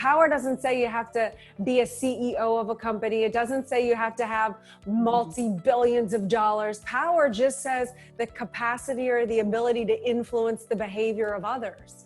Power doesn't say you have to be a CEO of a company. It doesn't say you have to have multi-billions of dollars. Power just says the capacity or the ability to influence the behavior of others.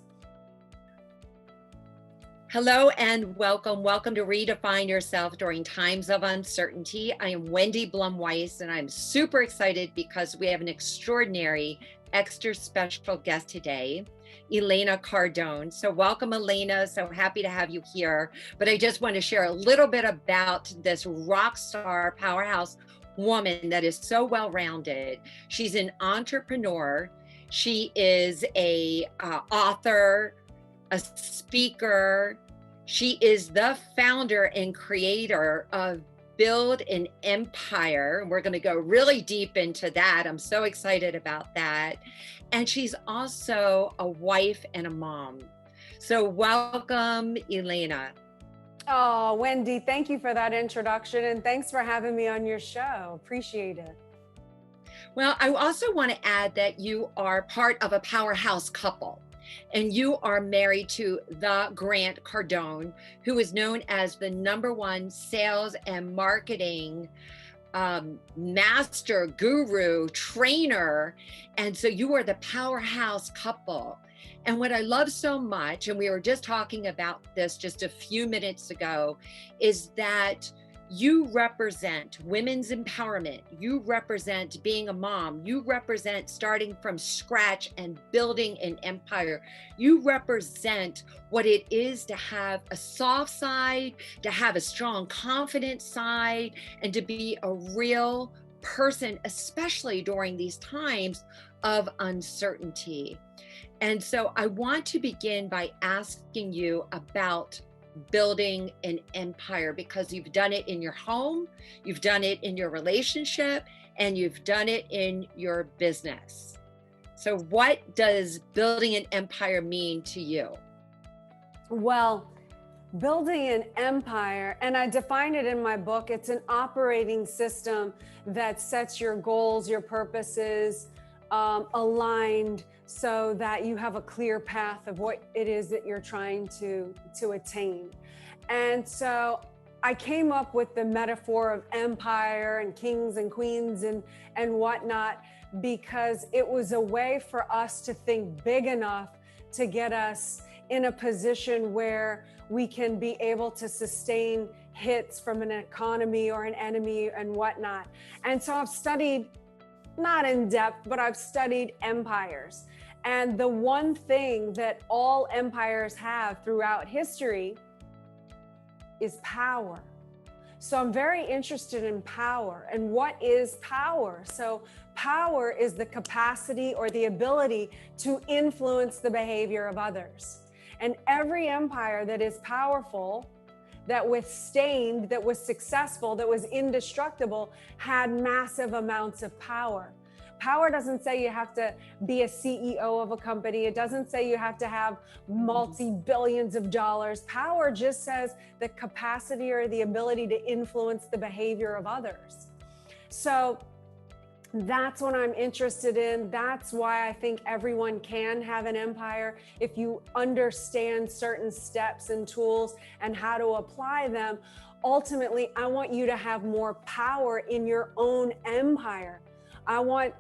Hello and welcome. Welcome to Redefine Yourself During Times of Uncertainty. I am Wendi Blum Weiss, and I'm super excited because we have an extraordinary, extra special guest today, Elena Cardone. So welcome, Elena. So happy to have you here. But I just want to share a little bit about this rock star powerhouse woman that is so well-rounded. She's an entrepreneur. She is a author, a speaker. She is the founder and creator of Build an Empire. We're going to go really deep into that. I'm so excited about that. And she's also a wife and a mom. So welcome, Elena. Oh, Wendi, thank you for that introduction. And thanks for having me on your show. Appreciate it. Well, I also want to add that you are part of a powerhouse couple. And you are married to the Grant Cardone, who is known as the #1 sales and marketing master, guru, trainer. And so you are the powerhouse couple. And what I love so much, and we were just talking about this just a few minutes ago, is that you represent women's empowerment. You represent being a mom. You represent starting from scratch and building an empire. You represent what it is to have a soft side, to have a strong, confident side, and to be a real person, especially during these times of uncertainty. And so I want to begin by asking you about building an empire, because you've done it in your home, you've done it in your relationship, and you've done it in your business. So what does building an empire mean to you? Well, building an empire, and I define it in my book, it's an operating system that sets your goals, your purposes, aligned so that you have a clear path of what it is that you're trying to attain. And so I came up with the metaphor of empire and kings and queens and whatnot, because it was a way for us to think big enough to get us in a position where we can be able to sustain hits from an economy or an enemy and whatnot. And so I've studied, not in depth, but I've studied empires. And the one thing that all empires have throughout history is power. So I'm very interested in power. And what is power? So power is the capacity or the ability to influence the behavior of others. And every empire that is powerful, that withstained, that was successful, that was indestructible, had massive amounts of power. Power doesn't say you have to be a CEO of a company. It doesn't say you have to have multi-billions of dollars. Power just says the capacity or the ability to influence the behavior of others. So that's what I'm interested in. That's why I think everyone can have an empire if you understand certain steps and tools and how to apply them. Ultimately, I want you to have more power in your own empire. I want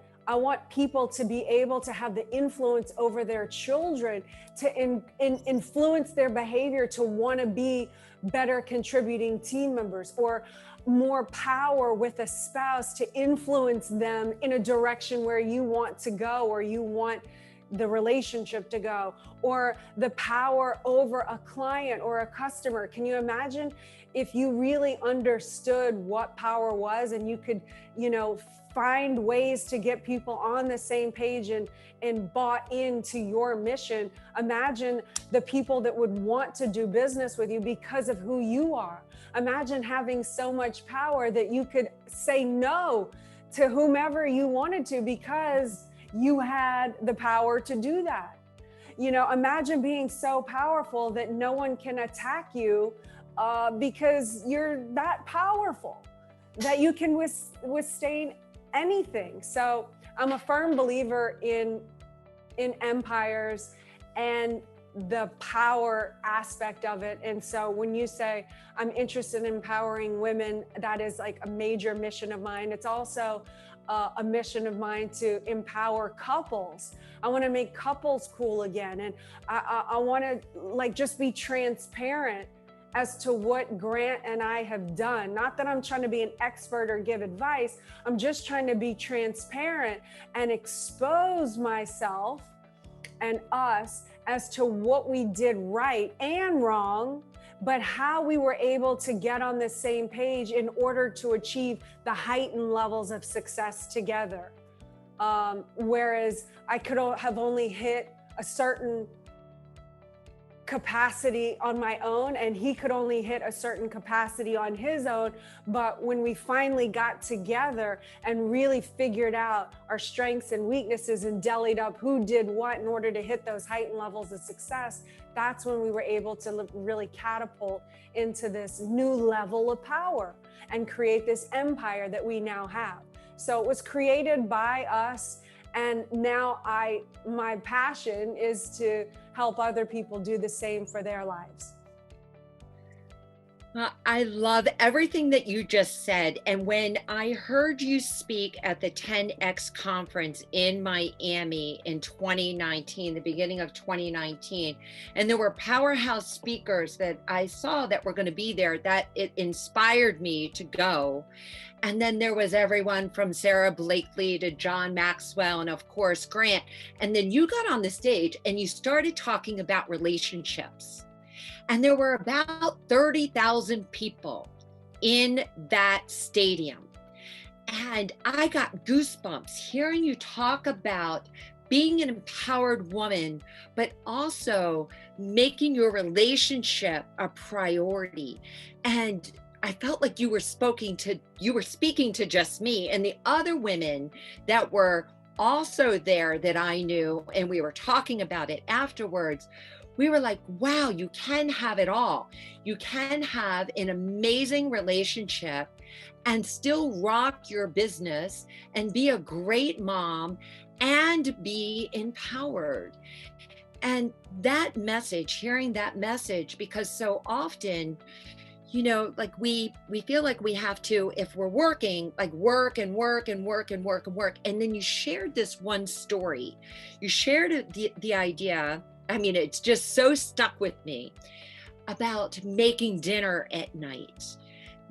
people to be able to have the influence over their children, to influence their behavior, to want to be better contributing team members, or more power with a spouse to influence them in a direction where you want to go, or you want the relationship to go, or the power over a client or a customer. Can you imagine if you really understood what power was, and you could, find ways to get people on the same page and bought into your mission? Imagine the people that would want to do business with you because of who you are. Imagine having so much power that you could say no to whomever you wanted to because you had the power to do that. Imagine being so powerful that no one can attack you because you're that powerful, that you can withstand anything. So I'm a firm believer in empires, and the power aspect of it. And so when you say I'm interested in empowering women, that is like a major mission of mine. It's also a mission of mine to empower couples. I want to make couples cool again. And I want to like just be transparent as to what Grant and I have done. Not that I'm trying to be an expert or give advice. I'm just trying to be transparent and expose myself and us as to what we did right and wrong, but how we were able to get on the same page in order to achieve the heightened levels of success together. Whereas I could have only hit a certain capacity on my own, and he could only hit a certain capacity on his own. But when we finally got together and really figured out our strengths and weaknesses and dellied up who did what in order to hit those heightened levels of success, that's when we were able to really catapult into this new level of power and create this empire that we now have. So it was created by us. And now my passion is to help other people do the same for their lives. I love everything that you just said. And when I heard you speak at the 10X conference in Miami in 2019, the beginning of 2019, and there were powerhouse speakers that I saw that were going to be there, that it inspired me to go. And then there was everyone from Sarah Blakely to John Maxwell and of course Grant. And then you got on the stage and you started talking about relationships. And there were about 30,000 people in that stadium. And I got goosebumps hearing you talk about being an empowered woman, but also making your relationship a priority. And I felt like you were speaking to just me and the other women that were also there that I knew, and we were talking about it afterwards. We were like, wow, you can have it all. You can have an amazing relationship and still rock your business and be a great mom and be empowered. And that message, hearing that message, because so often, you know, like we feel like we have to, if we're working, like work and work and work and work and work. And then you shared this one story. You shared the idea, I mean, it's just so stuck with me, about making dinner at night.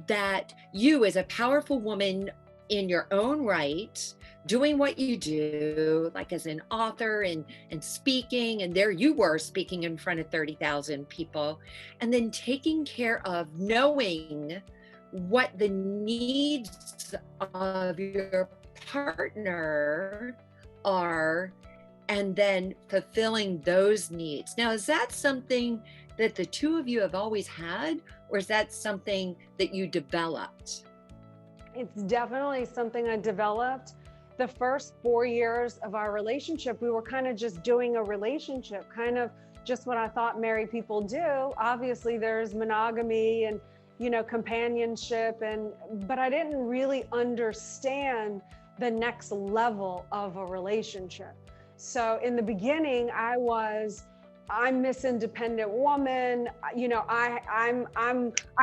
That you, as a powerful woman in your own right, doing what you do, like as an author and speaking, and there you were speaking in front of 30,000 people, and then taking care of knowing what the needs of your partner are, and then fulfilling those needs. Now, is that something that the two of you have always had, or is that something that you developed? It's definitely something I developed. The first 4 years of our relationship, we were kind of just doing a relationship, kind of just what I thought married people do. Obviously, there's monogamy and, you know, companionship, but I didn't really understand the next level of a relationship. So in the beginning, I'm this independent woman. You know, I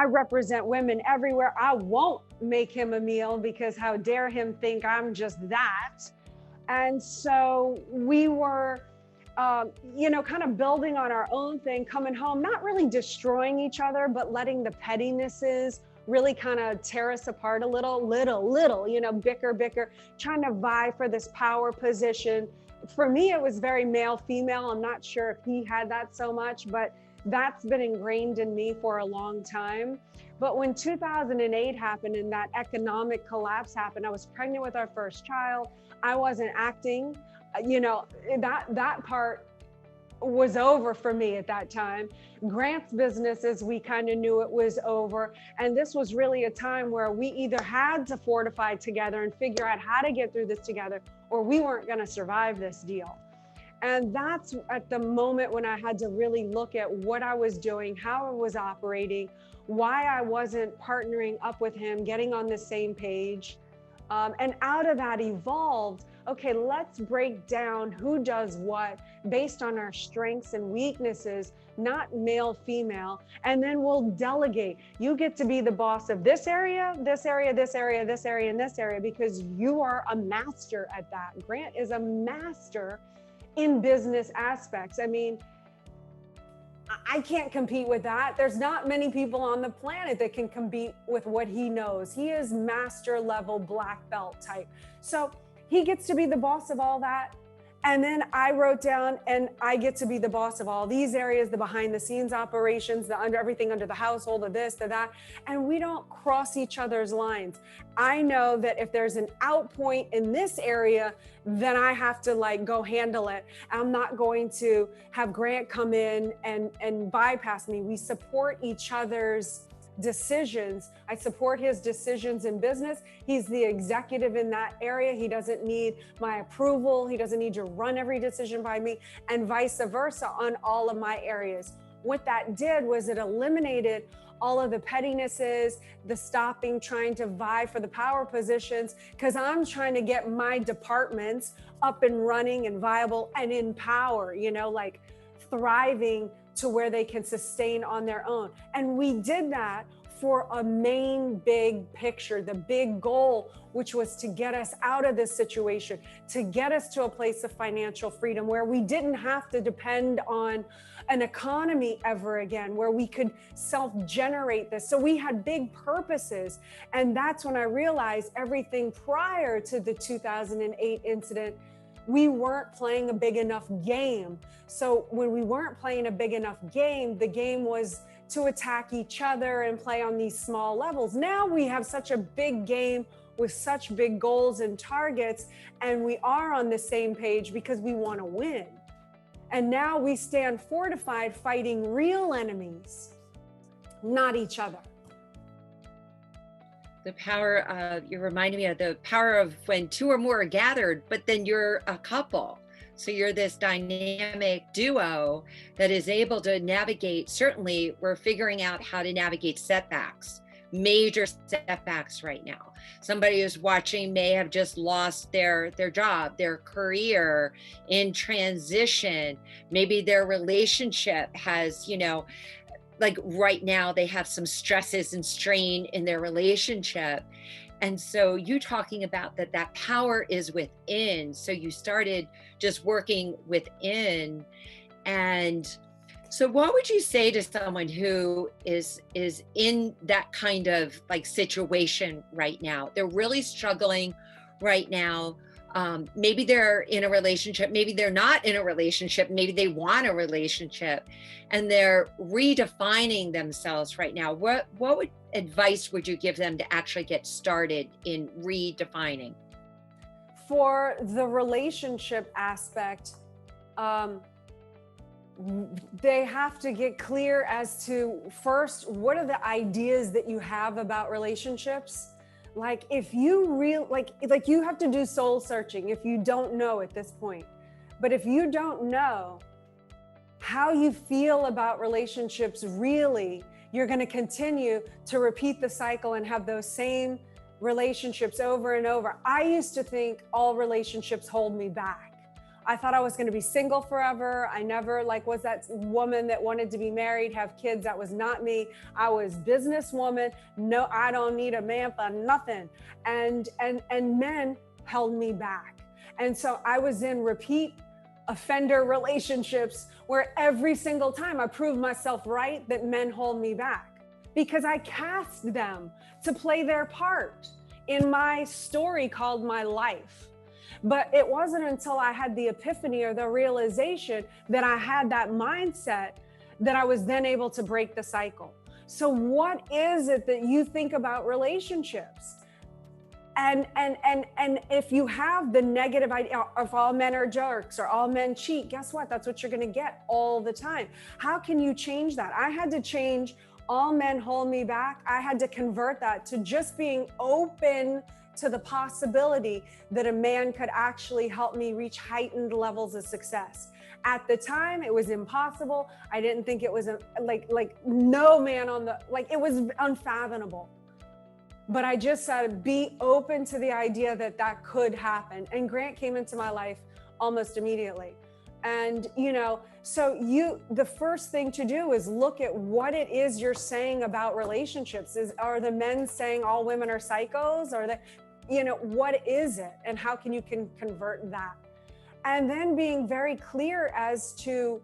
represent women everywhere. I won't make him a meal because how dare him think I'm just that. And so we were, you know, kind of building on our own thing, coming home, not really destroying each other, but letting the pettinesses really kind of tear us apart a little, you know, bicker, trying to vie for this power position. For me, it was very male, female. I'm not sure if he had that so much, but that's been ingrained in me for a long time. But when 2008 happened and that economic collapse happened, I was pregnant with our first child. I wasn't acting, you know, that part was over for me at that time. Grant's business, as we kind of knew it, was over. And this was really a time where we either had to fortify together and figure out how to get through this together, or we weren't going to survive this deal. And that's at the moment when I had to really look at what I was doing, how I was operating, why I wasn't partnering up with him, getting on the same page. And out of that evolved okay, let's break down who does what based on our strengths and weaknesses, not male, female, and then we'll delegate. You get to be the boss of this area, this area, this area, this area, and this area, because you are a master at that. Grant is a master in business aspects. I mean, I can't compete with that. There's not many people on the planet that can compete with what he knows. He is master level black belt type. So he gets to be the boss of all that. And then I wrote down, and I get to be the boss of all these areas, the behind the scenes operations, the under everything under the household, the this, the that, and we don't cross each other's lines. I know that if there's an out point in this area, then I have to like go handle it. I'm not going to have Grant come in and bypass me. We support each other's decisions. I support his decisions in business. He's the executive in that area. He doesn't need my approval. He doesn't need to run every decision by me, and vice versa on all of my areas. What that did was it eliminated all of the pettinesses, the stopping, trying to vie for the power positions, because I'm trying to get my departments up and running and viable and in power, you know, like thriving to where they can sustain on their own. And we did that for a main big picture, the big goal, which was to get us out of this situation, to get us to a place of financial freedom where we didn't have to depend on an economy ever again, where we could self-generate this. So we had big purposes. And that's when I realized everything prior to the 2008 incident, we weren't playing a big enough game. So when we weren't playing a big enough game, the game was to attack each other and play on these small levels. Now we have such a big game with such big goals and targets, and we are on the same page because we want to win. And now we stand fortified fighting real enemies, not each other. The power of, you reminded me of the power of when two or more are gathered, but then you're a couple. So you're this dynamic duo that is able to navigate. Certainly, we're figuring out how to navigate setbacks, major setbacks right now. Somebody who's watching may have just lost their job, their career, in transition. Maybe their relationship has, you know, like right now they have some stresses and strain in their relationship. And so you talking about that power is within. So you started just working within. And so what would you say to someone who is in that kind of like situation right now? They're really struggling right now. Maybe they're in a relationship, maybe they're not in a relationship, maybe they want a relationship, and they're redefining themselves right now. What advice would you give them to actually get started in redefining? For the relationship aspect, they have to get clear as to, first, what are the ideas that you have about relationships? Like if you like you have to do soul searching if you don't know at this point. But if you don't know how you feel about relationships, really, you're going to continue to repeat the cycle and have those same relationships over and over. I used to think all relationships hold me back. I thought I was going to be single forever. I never was that woman that wanted to be married, have kids. That was not me. I was businesswoman. No, I don't need a man for nothing. And men held me back. And so I was in repeat offender relationships where every single time I proved myself right that men hold me back because I cast them to play their part in my story called my life. But it wasn't until I had the epiphany or the realization that I had that mindset that I was then able to break the cycle. So what is it that you think about relationships? And if you have the negative idea of all men are jerks or all men cheat, guess what? That's what you're going to get all the time. How can you change that? I had to change all men hold me back. I had to convert that to just being open to the possibility that a man could actually help me reach heightened levels of success. At the time, it was impossible. I didn't think it was like no man on the, it was unfathomable. But I just said, be open to the idea that that could happen. And Grant came into my life almost immediately. And, so the first thing to do is look at what it is you're saying about relationships. Are the men saying all women are psychos? Or what is it? And how can you convert that? And then being very clear as to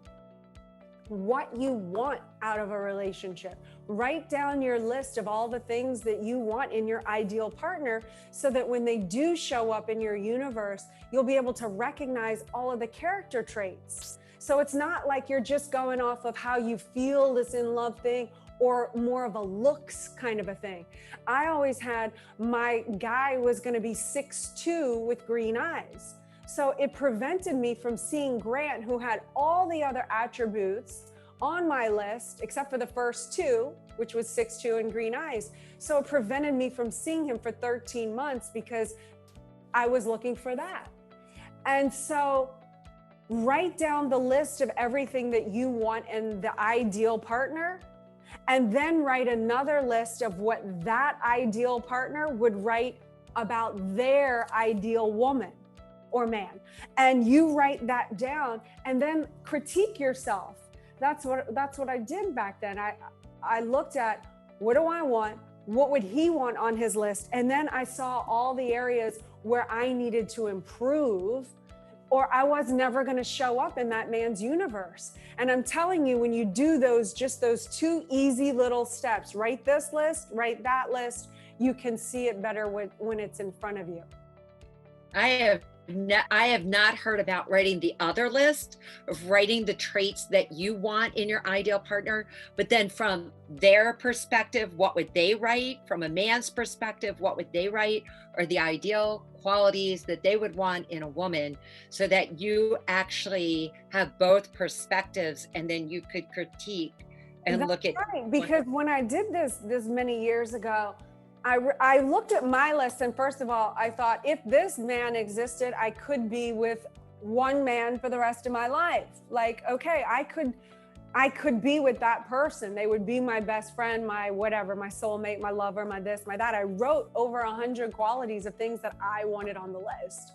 what you want out of a relationship. Write down your list of all the things that you want in your ideal partner, so that when they do show up in your universe, you'll be able to recognize all of the character traits. So it's not like you're just going off of how you feel, this in love thing, or more of a looks kind of a thing. I always had my guy was going to be 6'2" with green eyes. So it prevented me from seeing Grant, who had all the other attributes on my list, except for the first two, which was 6'2" and green eyes. So it prevented me from seeing him for 13 months because I was looking for that. And so write down the list of everything that you want in the ideal partner, and then write another list of what that ideal partner would write about their ideal woman or man. And you write that down and then critique yourself. That's what I did back then. I looked at, what do I want? What would he want on his list? And then I saw all the areas where I needed to improve, or I was never going to show up in that man's universe. And I'm telling you, when you do those 2 easy little steps, write this list, write that list, you can see it better when it's in front of you. I have not heard about writing the other list of writing the traits that you want in your ideal partner, but then from their perspective, what would they write? From a man's perspective, what would they write? Or the ideal qualities that they would want in a woman, so that you actually have both perspectives, and then you could critique and look at. Right, because when I did this many years ago, I looked at my list, and first of all, I thought, if this man existed, I could be with one man for the rest of my life. Like, okay, I could be with that person. They would be my best friend, my whatever, my soulmate, my lover, my this, my that. I wrote over 100 qualities of things that I wanted on the list.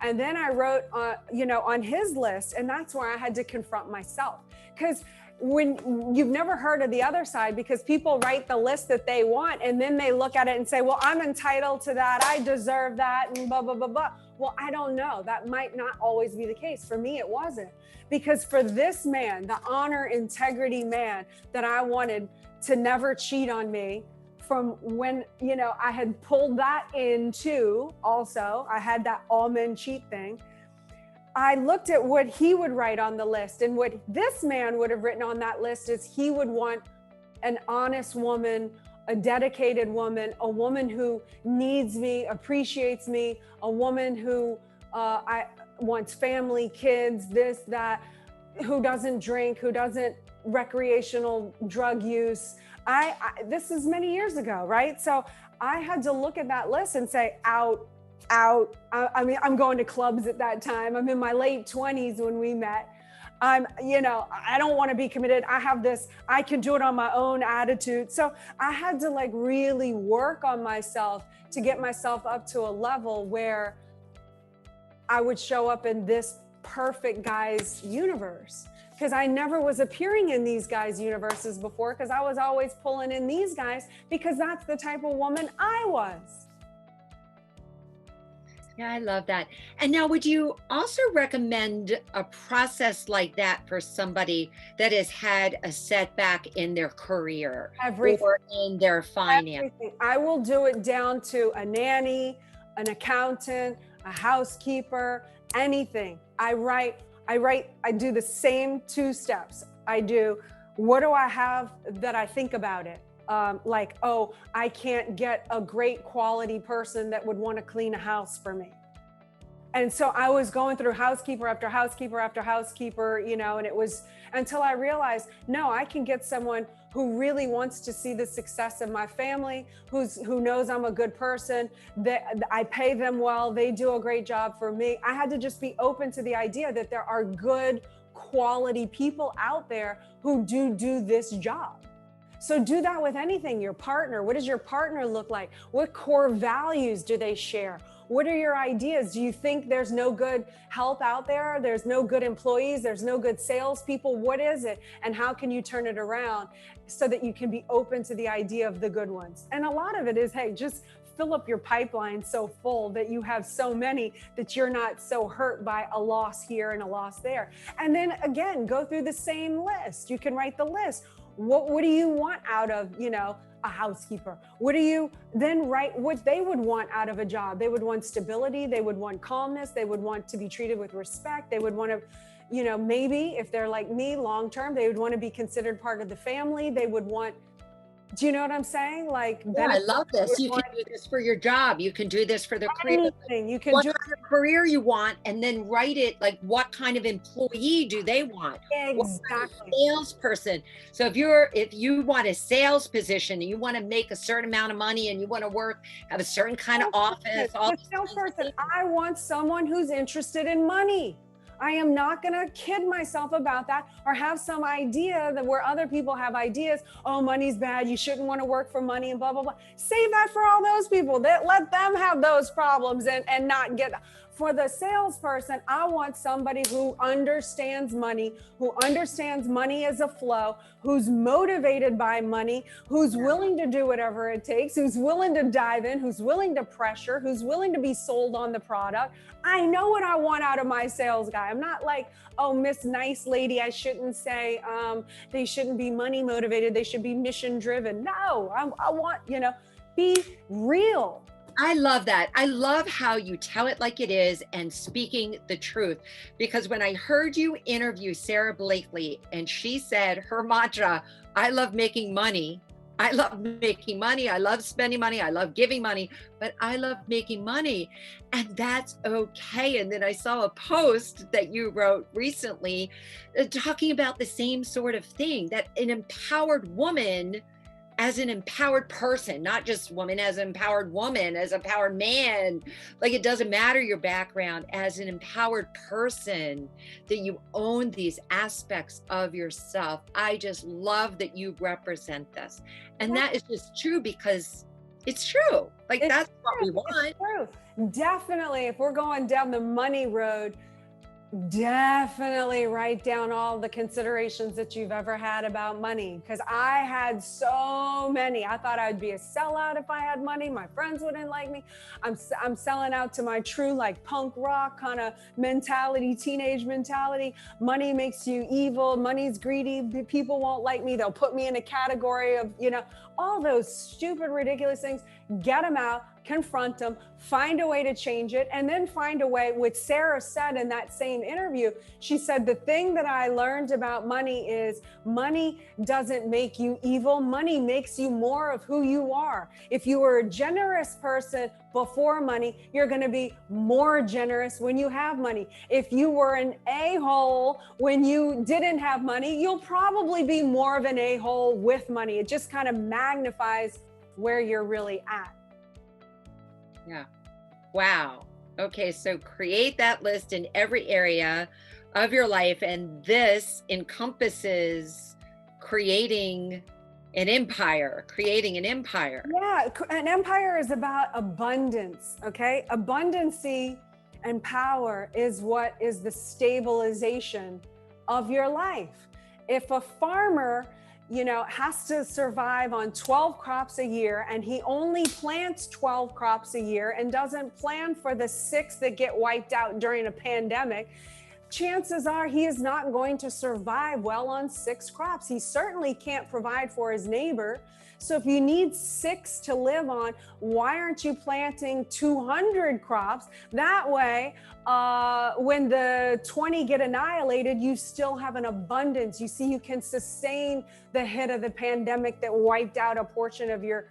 And then I wrote, on his list, and that's where I had to confront myself. Because when you've never heard of the other side, because people write the list that they want, and then they look at it and say, well, I'm entitled to that, I deserve that, and blah, blah, blah, blah. Well, I don't know. That might not always be the case. For me, it wasn't. Because for this man, the honor, integrity man that I wanted to never cheat on me, from when, I had pulled that into also, I had that all men cheat thing. I looked at what he would write on the list, and what this man would have written on that list is he would want an honest woman, a dedicated woman, a woman who needs me, appreciates me, a woman who wants family, kids, this, that, who doesn't drink, who doesn't recreational drug use. This is many years ago, right? So I had to look at that list and say, out. I mean, I'm going to clubs at that time. I'm in my late 20s when we met. I don't want to be committed. I have this, I can do it on my own attitude. So I had to really work on myself to get myself up to a level where I would show up in this perfect guy's universe. Because I never was appearing in these guys' universes before, because I was always pulling in these guys, because that's the type of woman I was. Yeah, I love that. And now, would you also recommend a process like that for somebody that has had a setback in their career or in their finance? Everything. I will do it down to a nanny, an accountant, a housekeeper, anything. I do the same 2 steps. I do, what do I have that I think about it? I can't get a great quality person that would want to clean a house for me. And so I was going through housekeeper after housekeeper after housekeeper, and it was until I realized, no, I can get someone who really wants to see the success of my family, who knows I'm a good person, that I pay them well, they do a great job for me. I had to just be open to the idea that there are good quality people out there who do this job. So do that with anything. Your partner, what does your partner look like? What core values do they share? What are your ideas? Do you think there's no good help out there? There's no good employees? There's no good salespeople? What is it? And how can you turn it around so that you can be open to the idea of the good ones? And a lot of it is, hey, just fill up your pipeline so full that you have so many that you're not so hurt by a loss here and a loss there. And then again, go through the same list. You can write the list. What do you want out of, a housekeeper? What do you then write what they would want out of a job? They would want stability. They would want calmness. They would want to be treated with respect. They would want to, maybe if they're like me long-term, they would want to be considered part of the family. They would want, do you know what I'm saying? Like, yeah, I love this. You can do this for your job. You can do this for the career. You can what do kind of career you want, and then write it like what kind of employee do they want? Exactly. What kind of salesperson. So if you want a sales position and you want to make a certain amount of money and you want to have a certain kind of office. A salesperson, I want someone who's interested in money. I am not going to kid myself about that or have some idea that where other people have ideas, oh, money's bad, you shouldn't want to work for money and blah, blah, blah. Save that for all those people. Let them have those problems and not get. For the salesperson, I want somebody who understands money as a flow, who's motivated by money, who's willing to do whatever it takes, who's willing to dive in, who's willing to pressure, who's willing to be sold on the product. I know what I want out of my sales guy. I'm not like, oh, Miss Nice Lady, I shouldn't say they shouldn't be money motivated. They should be mission driven. No, I want, be real. I love that. I love how you tell it like it is and speaking the truth. Because when I heard you interview Sarah Blakely and she said her mantra, I love making money. I love making money. I love spending money. I love giving money, but I love making money. And that's okay. And then I saw a post that you wrote recently talking about the same sort of thing, that an empowered woman as an empowered person, not just woman, as an empowered woman, as an empowered man, like it doesn't matter your background, as an empowered person, that you own these aspects of yourself. I just love that you represent this. And that is just true because it's true. Like that's what we want. It's true. Definitely. If we're going down the money road, definitely write down all the considerations that you've ever had about money, because I had so many. I thought I'd be a sellout if I had money. My friends wouldn't like me. I'm selling out to my true like punk rock kind of mentality, teenage mentality. Money makes you evil. Money's greedy. People won't like me. They'll put me in a category of, all those stupid, ridiculous things. Get them out. Confront them, find a way to change it, and then find a way, which Sarah said in that same interview. She said, the thing that I learned about money is money doesn't make you evil. Money makes you more of who you are. If you were a generous person before money, you're going to be more generous when you have money. If you were an a-hole when you didn't have money, you'll probably be more of an a-hole with money. It just kind of magnifies where you're really at. Yeah. Wow. Okay. So create that list in every area of your life. And this encompasses creating an empire. Yeah. An empire is about abundance. Okay. Abundancy and power is what is the stabilization of your life. If a farmer has to survive on 12 crops a year, and he only plants 12 crops a year and doesn't plan for the 6 that get wiped out during a pandemic, chances are he is not going to survive well on 6 crops. He certainly can't provide for his neighbor. So if you need 6 to live on, why aren't you planting 200 crops? That way, when the 20 get annihilated, you still have an abundance. You see, you can sustain the hit of the pandemic that wiped out a portion of your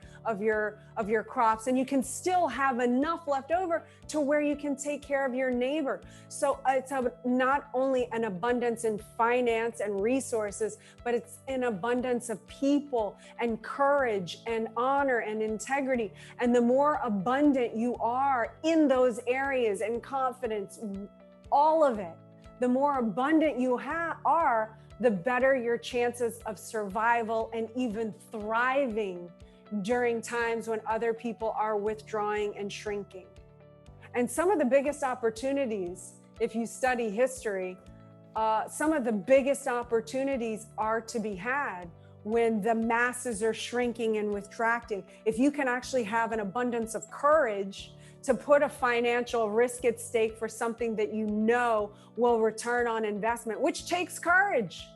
crops, and you can still have enough left over to where you can take care of your neighbor. So it's not only an abundance in finance and resources, but it's an abundance of people and courage and honor and integrity. And the more abundant you are in those areas and confidence, all of it, the more abundant you are, the better your chances of survival and even thriving during times when other people are withdrawing and shrinking. And some of the biggest opportunities, if you study history, some of the biggest opportunities are to be had when the masses are shrinking and retracting. If you can actually have an abundance of courage to put a financial risk at stake for something that you know will return on investment, which takes courage,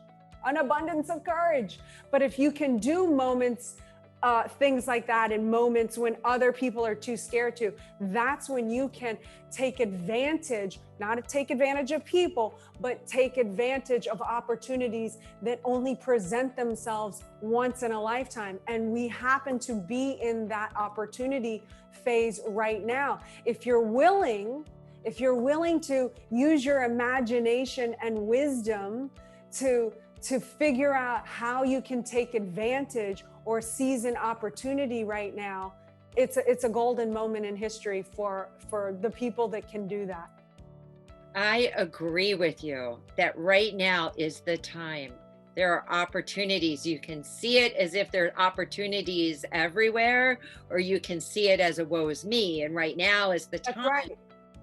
an abundance of courage. But if you can do things like that in moments when other people are too scared to, that's when you can take advantage, not take advantage of people, but take advantage of opportunities that only present themselves once in a lifetime. And we happen to be in that opportunity phase right now. If you're willing to use your imagination and wisdom to figure out how you can take advantage or seize an opportunity right now, it's a golden moment in history for the people that can do that. I agree with you that right now is the time. There are opportunities. You can see it as if there are opportunities everywhere, or you can see it as a woe is me. And right now is the time. That's right.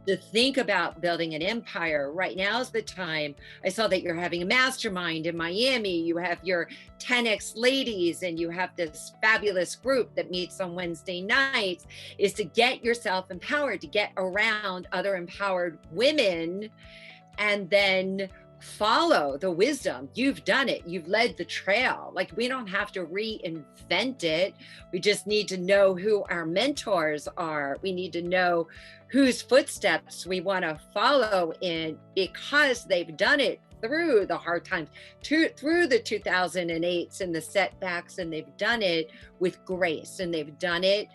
To think about building an empire. Right now is the time. I saw that you're having a mastermind in Miami. You have your 10X ladies, and you have this fabulous group that meets on Wednesday nights, is to get yourself empowered, to get around other empowered women, and then follow the wisdom. You've done it. You've led the trail. Like, we don't have to reinvent it. We just need to know who our mentors are. We need to know whose footsteps we want to follow in, because they've done it through the hard times, through the 2008s and the setbacks, and they've done it with grace, and they've done it,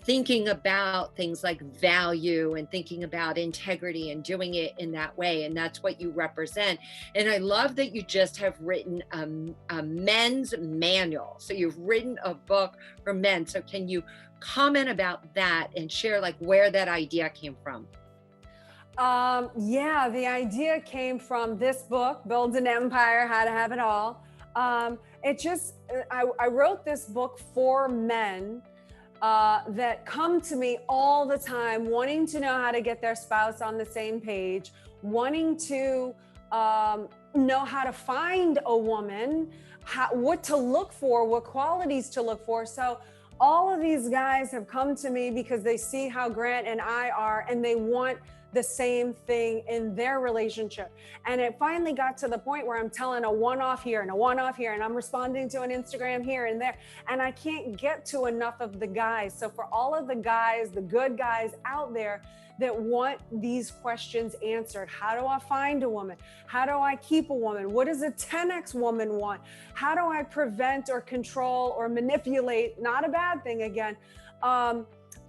thinking about things like value and thinking about integrity and doing it in that way. And that's what you represent. And I love that you just have written a men's manual. So you've written a book for men. So can you comment about that and share like where that idea came from? Yeah, the idea came from this book, Build an Empire, How to Have It All. I wrote this book for men that come to me all the time, wanting to know how to get their spouse on the same page, wanting to know how to find a woman, what to look for, what qualities to look for. So all of these guys have come to me because they see how Grant and I are, and they want the same thing in their relationship. And it finally got to the point where I'm telling a one-off here and a one-off here, and I'm responding to an Instagram here and there, and I can't get to enough of the guys. So for all of the guys, the good guys out there that want these questions answered, how do I find a woman? How do I keep a woman? What does a 10X woman want? How do I prevent or control or manipulate, not a bad thing again,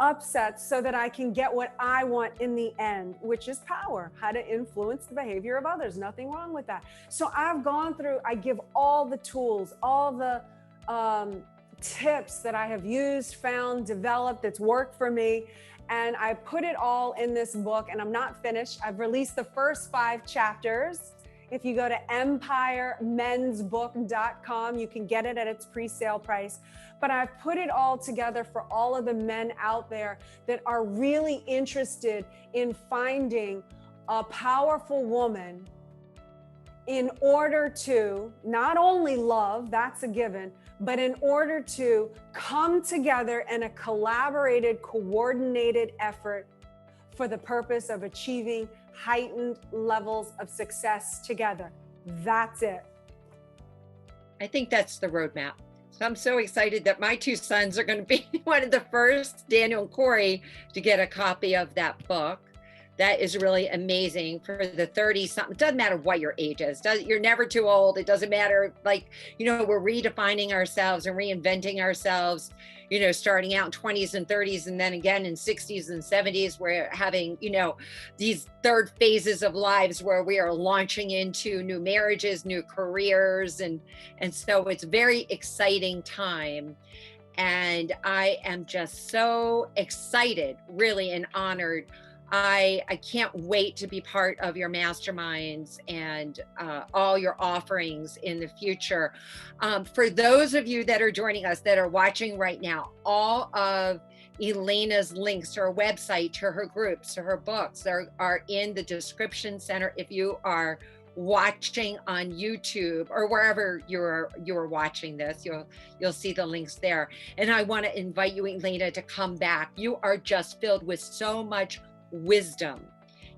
upsets so that I can get what I want in the end, which is power, how to influence the behavior of others. Nothing wrong with that. So I've gone through, I give all the tools, all the tips that I have used, found, developed, that's worked for me. And I put it all in this book, and I'm not finished. I've released the first 5 chapters. If you go to empiremensbook.com, you can get it at its pre-sale price. But I've put it all together for all of the men out there that are really interested in finding a powerful woman in order to not only love, that's a given, but in order to come together in a collaborated, coordinated effort for the purpose of achieving heightened levels of success together. That's it. I think that's the roadmap. So I'm so excited that my 2 sons are going to be one of the first, Daniel and Corey, to get a copy of that book. That is really amazing for the 30-something. It doesn't matter what your age is. You're never too old. It doesn't matter. Like, we're redefining ourselves and reinventing ourselves, starting out in 20s and 30s, and then again in 60s and 70s, we're having, these third phases of lives where we are launching into new marriages, new careers. And so it's very exciting time. And I am just so excited, really, and honored I can't wait to be part of your masterminds and all your offerings in the future. For those of you that are joining us, that are watching right now, all of Elena's links to her website, to her groups, to her books are in the description center. If you are watching on YouTube or wherever you're watching this, you'll see the links there. And I want to invite you, Elena, to come back. You are just filled with so much wisdom,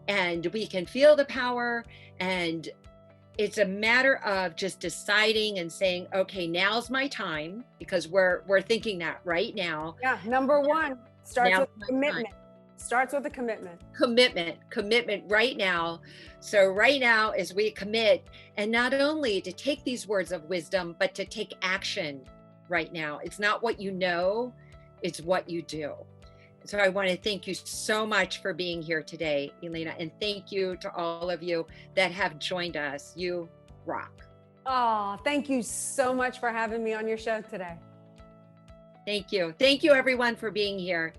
and we can feel the power, and it's a matter of just deciding and saying, okay, now's my time, because we're thinking that right now. Yeah, number one starts with commitment. Starts with a commitment right now. So right now, as we commit, and not only to take these words of wisdom, but to take action right now. It's not what you know, it's what you do. So I want to thank you so much for being here today, Elena, and thank you to all of you that have joined us. You rock. Oh, thank you so much for having me on your show today. Thank you. Thank you, everyone, for being here.